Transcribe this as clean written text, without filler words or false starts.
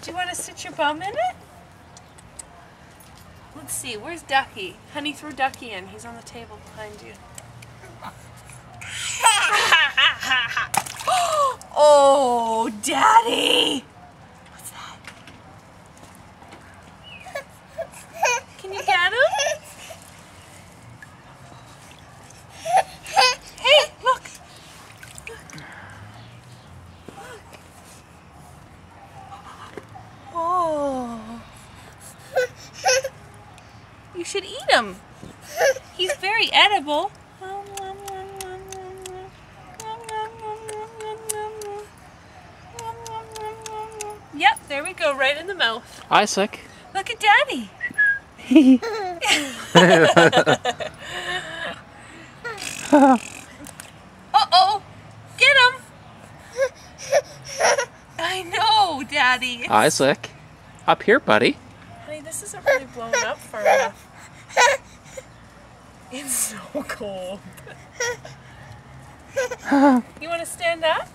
Do you want to sit your bum in it? Let's see, where's Ducky? Honey, throw Ducky in. He's on the table behind you. Oh, Daddy! What's that? Can you get him? Hey, look! Oh. You should eat him. He's very edible. Yep, there we go, right in the mouth. Isaac. Look at Daddy. Uh-oh, get him. I know, Daddy. Isaac. Up here, buddy. Honey, this isn't really blown up far enough. It's so cold. You want to stand up?